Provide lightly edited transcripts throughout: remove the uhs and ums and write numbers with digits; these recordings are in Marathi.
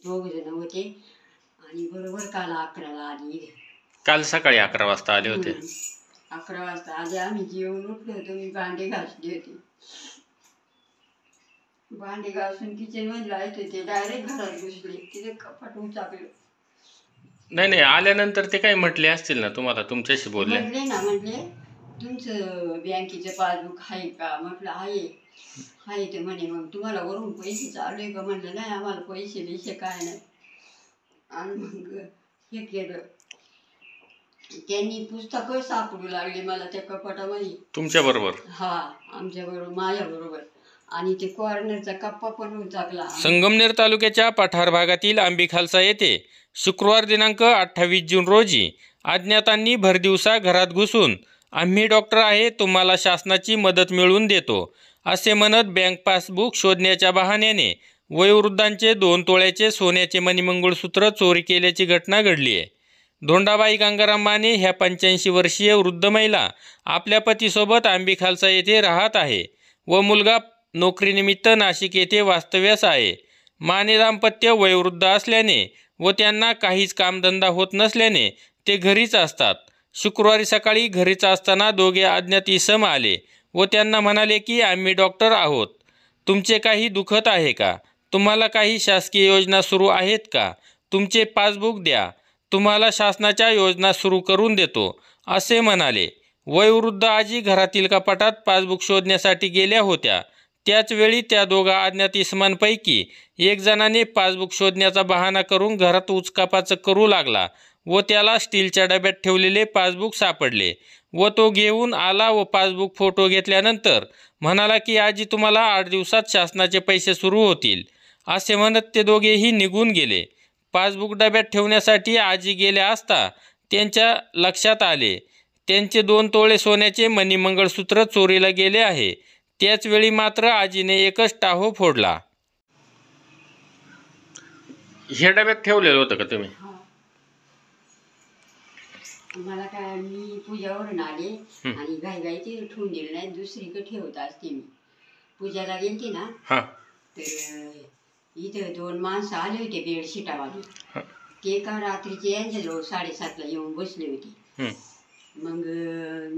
दोघजण होते आणि बरोबर काल 11ला आली. काल सकाळी 11 वाजता आले होते. 11 वाजता आले. आम्ही जेवून उठलो होतो. मी भांडे घासली होती. भांडे घासून किचन मध्ये जायचं होते, डायरेक्ट घरात घुसले. तिथे कपाट उचाकलं. नाही आल्यानंतर ते काय म्हटले असतील ना तुम्हाला, तुमच्याशी बोलले? म्हटले तुमचं बँकेचं पासबुक आहे का? म्हटलं आहे ते म्हणे मग तुम्हाला वरून पैसे चालू आहे का? म्हटलं नाही आम्हाला पैसे बिसे काय नाही. आणि मग हे केलं, त्यांनी पुस्तकं सापडू लागले मला त्या कपाटामध्ये. तुमच्या बरोबर? हा, आमच्या बरोबर, माझ्या बरोबर. आणि ते कॉर्नरचा कप्पा पण उचाकला. संगमनेर तालुक्याच्या पठार भागातील आंबीखालसा येथे शुक्रवार दिनांक 28 जून रोजी अज्ञातांनी भरदिवसा घरात घुसून आम्ही डॉक्टर आहे, तुम्हाला शासनाची मदत मिळवून देतो असे म्हणत बँक पासबुक शोधण्याच्या बहाण्याने वयोवृद्धांचे 2 तोळ्याचे सोन्याचे मणिमंगळसूत्र चोरी केल्याची घटना घडली आहे. धोंडाबाई गंगाराम माने ह्या 85 वर्षीय वृद्ध महिला आपल्या पतीसोबत आंबीखालसा येथे राहत आहे व मुलगा नोकरीनिमित्त नाशिक येथे वास्तव्यास आहे. माने दाम्पत्य वयोवृद्ध असल्याने व त्यांना काहीच कामधंदा होत नसल्याने ते घरीच असतात. शुक्रवारी सकाळी घरीच असताना दोघे अज्ञात इसम आले व त्यांना म्हणाले की आम्ही डॉक्टर आहोत, तुमचे काही दुखत आहे का? तुम्हाला काही शासकीय योजना सुरू आहेत का? तुमचे पासबुक द्या, तुम्हाला शासनाच्या योजना सुरू करून देतो असे म्हणाले. वयोवृद्ध आजी घरातील कपाटात पासबुक शोधण्यासाठी गेल्या होत्या. त्याचवेळी त्या दोघा अज्ञात इसमांपैकी एक जणाने पासबुक शोधण्याचा बहाणा करून घरात उचकापाचक करू लागला व त्याला स्टीलच्या डब्यात ठेवलेले पासबुक सापडले व तो घेऊन आला व पासबुक फोटो घेतल्यानंतर म्हणाला की आजी तुम्हाला 8 दिवसात शासनाचे पैसे सुरू होतील असे म्हणत ते दोघेही निघून गेले. पासबुक डब्यात ठेवण्यासाठी आजी गेल्या असता त्यांच्या लक्षात आले त्यांचे 2 तोळे सोन्याचे मणिमंगळसूत्र चोरीला गेले आहे. त्याचवेळी मात्र आजीने एकच टाहो फोडला. हे डब्यात ठेवलेलं होतं का तुम्ही? मला काय, मी पूजावरून आले आणि घाईघाईची ठेवून दिले नाही, दुसरीकडे ठेवत असते मी. पूजाला गेलती ना, तर इथे 2 माणसं आले होते बेडशीटावाले. ते का रात्रीचे यांच्याजवळ 7:30ला येऊन बसले होते. मग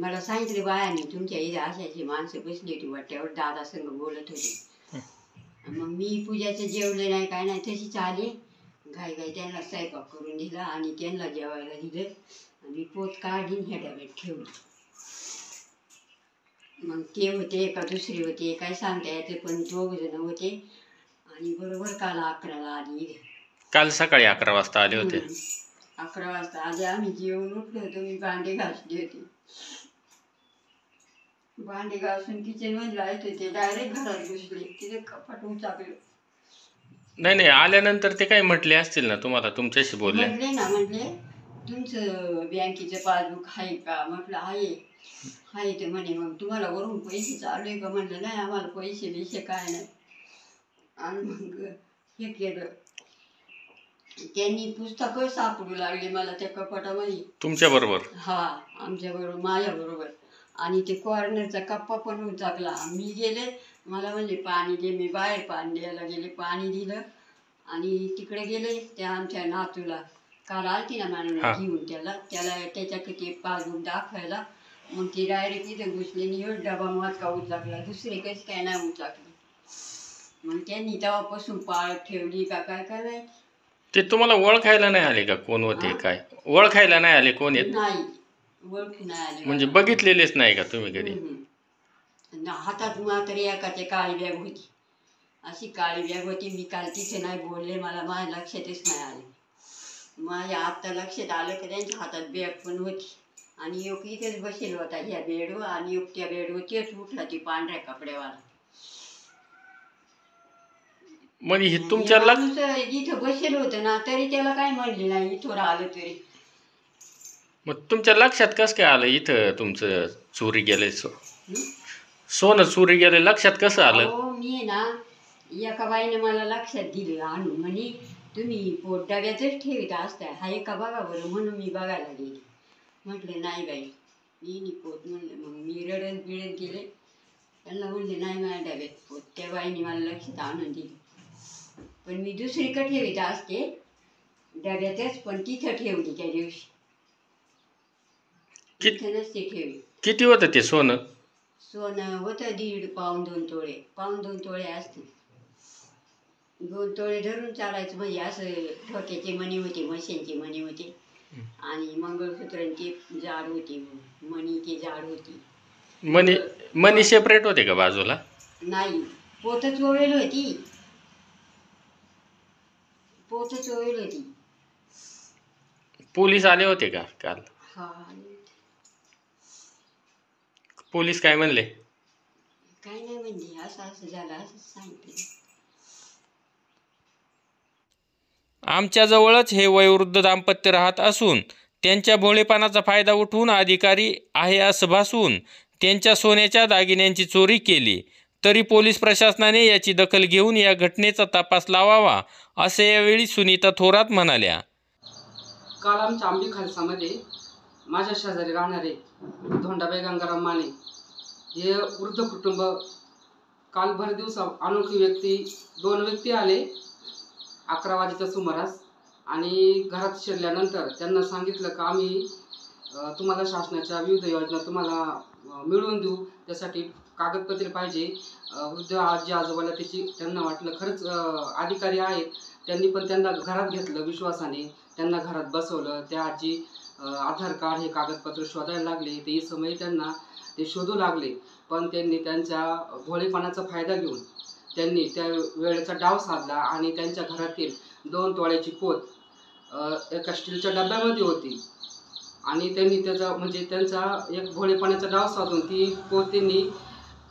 मला सांगितले बायाने तुमच्या इथे अशाची माणसं बसली होती वाट्यावर, दादा संग बोलत होते. मग मी पूजाचं जेवले नाही काय नाही, तशीच आले. घाईघाई त्यांना स्वयंपाक करून दिला आणि त्यांना जेवायला दिलं आणि पोत काढून ह्या डब्यात ठेवलं. मग ते होते का दुसरे होते काय सांगता येते, पण 2 जण होते आणि बरोबर काल 11ला आली. काल सकाळी 11 वाजता आले होते. 11 वाजता आले. आम्ही जेवून उठलो होतो. मी भांडे घासली होती. भांडे घासून किचन मध्ये जायचं होते, डायरेक्ट घरात घुसले. तिथे कपाट उचाकलं. नाही आल्यानंतर ते काय म्हटले असतील ना तुम्हाला, तुमच्याशी बोलले? म्हटले तुमचं बँकेचं पासबुक आहे का? म्हटलं आहे ते म्हणे मग तुम्हाला वरून पैसे चालू आहे का? म्हटलं नाही आम्हाला पैसे बिसे काय नाही. आणि मग हे केलं, त्यांनी पुस्तकं सापडू लागले मला त्या कपाटामध्ये. तुमच्या बरोबर? हा, आमच्या बरोबर, माझ्या बरोबर. आणि ते कॉर्नरचा कप्पा पण उचाकला. मी गेले, मला म्हणले पाणी दे. मी बाहेर पाणी द्यायला गेले, पाणी दिलं आणि तिकडे गेले. त्या आमच्या नातूला काल आलती ना मॅडम घेऊन, त्याला त्याच्याकडे ते पासबुक दाखवायला. मग ती डायरेक्ट इथे घुसले आणि एवढा डबा मोजका उचाकला, दुसरे कशी काय नाही उचाकली. मग त्यांनी तेव्हापासून पाळत ठेवली का काय करायचं. ते तुम्हाला ओळखायला नाही आले का कोण होते काय? ओळखायला नाही आले कोण येत? नाही, ओळखू नाही आले. म्हणजे बघितलेलेच नाही का तुम्ही कधी? हातात मात्र एकाची काळी बॅग होती, अशी काळी बॅग होती. मी काल तिथे नाही बोलले, मला माझ्या लक्षातच नाही आले. माझ्या आत्ता लक्षात आलं की त्यांच्या हातात बॅग पण होती आणि एक इथेच बसेल होता ह्या बेडवर आणि एक त्या बेडवर तेच उठला ती पांढऱ्या कपड्यावाला. म्हणजे हे तुमच्या इथं बसेल होतं ना, तरी त्याला काय म्हणले नाही इथं आलं तरी. मग तुमच्या लक्षात कसं काय आलं इथं तुमचं चोरी गेले, सोनं चोरी गेले, लक्षात कसं आलं? मी ना, एका बाईने मला लक्षात दिलं आणून, म्हणे तुम्ही पोट डब्यातच ठेवत असताय, हाय का बघा बरं. म्हणून मी बघायला गेले. म्हटलं नाही बाई, मी पोत. म्हणलं मग मी रडत बिडत गेले. त्यांना म्हणले नाही माझ्या डब्यात पोत. त्या बाईने मला लक्षात आणून दिली. पण मी दुसरीकडे ठेवीत असते डब्यातच, पण तिथं ठेवली त्या दिवशी. तिथं नसते ठेवली. किती होतं ते सोनं? सोनं होतं 1.5 पाऊण 2 तोळे. पाऊण 2 तोळे असते. 2 तोळे धरून चालायचं. म्हणजे असं ठोक्याचे मणी होते, मशीनचे मणी होते आणि मंगळसूत्रांची जाड होती, मणीची जाड होती. मनी सेपरेट होते का बाजूला? नाही, पोतच ओळेल होती. पोतच ओळेल होती. पोलीस आले होते का काल? हा. पोलीस काय म्हणले? काय नाही म्हणले, असं असं झालं असं सांगितलं. आमच्या जवळच हे वयोवृद्ध दाम्पत्य राहत असून त्यांच्या भोळेपणाचा फायदा उठवून अधिकारी आहे असं भासवून त्यांच्या सोन्याच्या दागिन्यांची चोरी केली. तरी पोलीस प्रशासनाने याची दखल घेऊन या घटनेचा तपास लावावा असे यावेळी सुनीता थोरात म्हणाल्या. काल आमच्या आंबी खालसामध्ये माझ्या शेजारी राहणारे धोंडाबाई गंगाराम माने हे वृद्ध कुटुंब काल भर दिवसा अनोळखी व्यक्ती 2 व्यक्ती आले 11 वाजेच्या सुमारास आणि घरात शिरल्यानंतर त्यांना सांगितलं की आम्ही तुम्हाला शासनाच्या विविध योजना तुम्हाला मिळवून देऊ, त्यासाठी कागदपत्रे पाहिजे. वृद्ध आजी आजोबाला त्यांना वाटलं खरंच अधिकारी आहेत. त्यांनी पण त्यांना घरात घेतलं विश्वासाने, त्यांना घरात बसवलं. त्या आजी आधार कार्ड हे कागदपत्र शोधायला लागले. ते समय त्यांना ते शोधू लागले, पण त्यांनी त्यांच्या भोळेपणाचा फायदा घेऊन त्यांनी त्या वेळेचा डाव साधला आणि त्यांच्या घरातील 2 तोळ्याची पोत एका स्टीलच्या डब्यामध्ये होती आणि त्यांनी त्याचा म्हणजे त्यांचा एक भोळेपणाचा डाव साधून ती पोत त्यांनी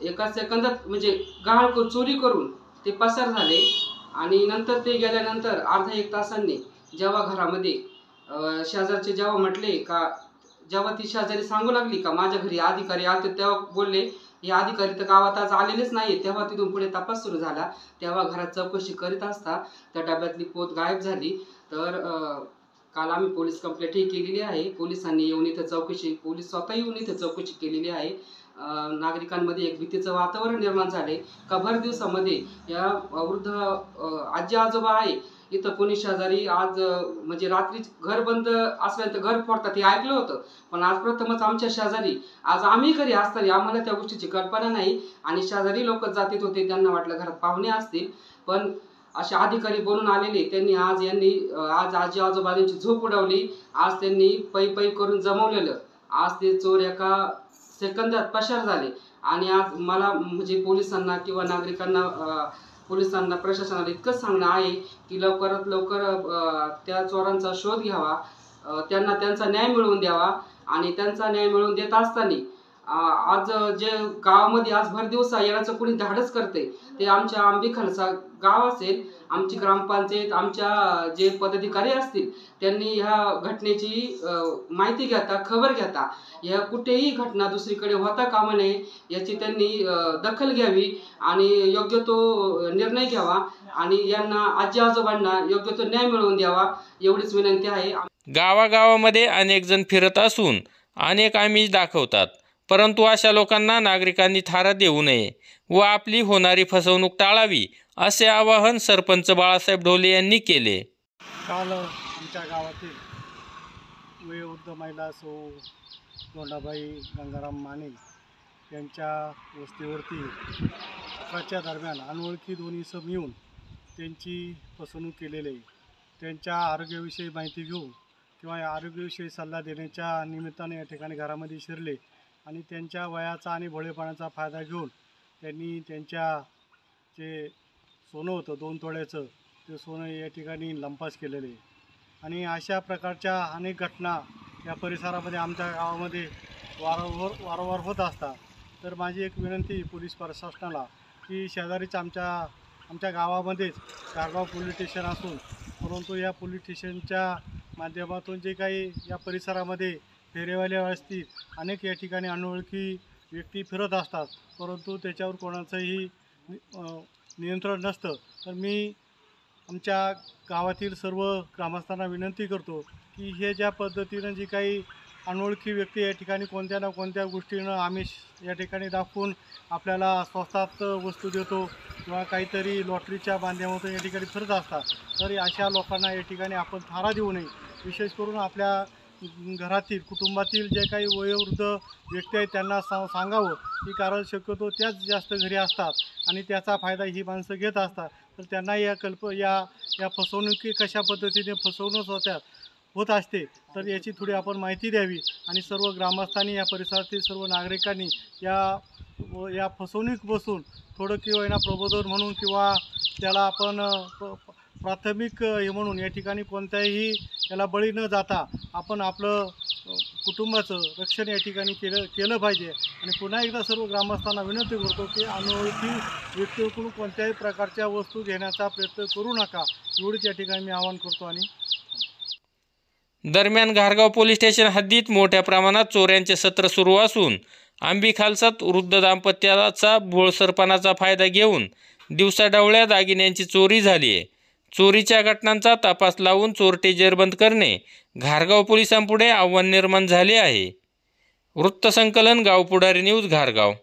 एका सेकंदात म्हणजे गहाळ चोरी करून ते पसार झाले. आणि नंतर ते गेल्यानंतर अर्धा 1 तासांनी जेव्हा घरामध्ये शेजारचे जेव्हा म्हटले का, जेव्हा ती शेजारी सांगू लागली का माझ्या घरी अधिकारी आले, तेव्हा बोलले हे अधिकारी तर गावात आज आलेलेच नाही. तेव्हा तिथून पुढे तपास सुरू झाला. तेव्हा घरात चौकशी करीत असता त्या डब्यातली पोत गायब झाली. तर काल आम्ही पोलीस कंप्लेंटही केलेली आहे. पोलिसांनी येऊन इथं चौकशी, पोलीस स्वतः येऊन इथं चौकशी केलेली आहे. नागरिकांमध्ये एक भीतीचं वातावरण निर्माण झाले का भर दिवसामध्ये या वृद्ध आजी आजोबा आहे इथं कोणी शेजारी आज म्हणजे रात्री घर बंद असल्यानंतर घर फोडतात हे ऐकलं होतं, पण आज प्रथमच आमच्या शेजारी आज आम्ही घरी असताना आम्हाला त्या गोष्टीची कल्पना नाही आणि शेजारी लोक जातीत होते, त्यांना वाटलं घरात पाहुणे असतील, पण असे अधिकारी बनून आलेले त्यांनी आज आजी आजोबांची झोप उडवली. आज त्यांनी पै पै करून जमवलेलं आज ते चोर एका सेकंदात पसार झाले. आणि आज मला म्हणजे पोलिसांना किंवा नागरिकांना पोलिसांना प्रशासनाला इतकंच सांगणं आहे की लवकरात लवकर त्या चोरांचा शोध घ्यावा, त्यांना त्यांचा न्याय मिळवून द्यावा. आणि त्यांचा न्याय मिळवून देत असताना आज जे गावामध्ये आज भर दिवसा येण्याचं कोणी धाडस करते ते आमच्या आंबी खालसा गाव असेल, आमची ग्रामपंचायत, आमच्या जे पदाधिकारी असतील त्यांनी ह्या घटनेची माहिती घेता, खबर घेता, या कुठेही घटना दुसरीकडे होता कामा नये याची त्यांनी दखल घ्यावी आणि योग्य तो निर्णय घ्यावा आणि यांना आजी आजोबांना योग्य तो न्याय मिळवून द्यावा एवढीच विनंती आहे. गावागावामध्ये अनेक जण फिरत असून अनेक आमिष दाखवतात, परंतु अशा लोकांना नागरिकांनी थारा देऊ नये व आपली होणारी फसवणूक टाळावी असे आवाहन सरपंच बाळासाहेब ढोले यांनी केले. काल आमच्या गावातील वयोवृद्ध महिला सौ धोंडाबाई गंगाराम माने यांच्या वस्तीवरती 11च्या दरम्यान अनोळखी 2 इसम येऊन त्यांची फसवणूक केलेली आहे. त्यांच्या आरोग्याविषयी माहिती घेऊन किंवा आरोग्याविषयी सल्ला देण्याच्या निमित्ताने या ठिकाणी घरामध्ये शिरले आणि त्यांच्या वयाचा आणि भोळेपणाचा फायदा घेऊन त्यांनी त्यांच्या जे सोनं होतं 2 तोळ्याचं ते सोनं या ठिकाणी लंपास केलेले आहे. आणि अशा प्रकारच्या अनेक घटना या परिसरामध्ये आमच्या गावामध्ये वारंवार होत असतात. तर माझी एक विनंती पोलीस प्रशासनाला की शेजारीच आमच्या गावामध्येच कारगाव पोलीस स्टेशन असून परंतु या पोलीस स्टेशनच्या माध्यमातून जे काही या परिसरामध्ये फेरेवाले असतील, अनेक या ठिकाणी अनोळखी व्यक्ती फिरत असतात, परंतु त्याच्यावर कोणाचंही नियंत्रण नसतं. तर मी आमच्या गावातील सर्व ग्रामस्थांना विनंती करतो की हे ज्या पद्धतीनं जी काही अनोळखी व्यक्ती या ठिकाणी कोणत्या ना कोणत्या गोष्टीनं आमिष या ठिकाणी दाखवून आपल्याला स्वस्तात वस्तू देतो किंवा काहीतरी लॉटरीच्या बांध्यामधून या ठिकाणी फिरत असतात. तर अशा लोकांना या ठिकाणी आपण थारा देऊ नये. विशेष करून आपल्या घरातील कुटुंबातील जे काही वयोवृद्ध व्यक्ती आहेत त्यांना सांगावं की कारण शक्यतो त्याच जास्त घरी असतात आणि त्याचा फायदा ही माणसं घेत असतात. तर त्यांना या फसवणुकी कशा पद्धतीने फसवणूक होत असते तर याची थोडी आपण माहिती द्यावी आणि सर्व ग्रामस्थांनी या परिसरातील सर्व नागरिकांनी या फसवणुकीपासून थोडं किंवा यांना प्रबोधन म्हणून किंवा त्याला आपण प्राथमिक हे म्हणून या ठिकाणी कोणत्याही याला बळी न जाता आपण आपलं कुटुंबाचं रक्षण या ठिकाणी केलं पाहिजे. आणि पुन्हा एकदा सर्व ग्रामस्थांना विनंती करतो की अनोळखी व्यक्तीकडून कोणत्याही प्रकारच्या वस्तू घेण्याचा प्रयत्न करू नका एवढीच या ठिकाणी मी आवाहन करतो. आणि दरम्यान घारगाव पोलीस स्टेशन हद्दीत मोठ्या प्रमाणात चोऱ्यांचे सत्र सुरू असून आंबीखालसात वृद्ध दाम्पत्याचा भोळसरपणाचा फायदा घेऊन दिवसाढवळ्या दागिन्यांची चोरी झाली आहे. चोरीच्या घटनांचा तपास लावून चोरटे जेरबंद करणे घारगाव पोलिसांपुढे आव्हान निर्माण झाले आहे. वृत्तसंकलन गाव पुढारी न्यूज घारगाव.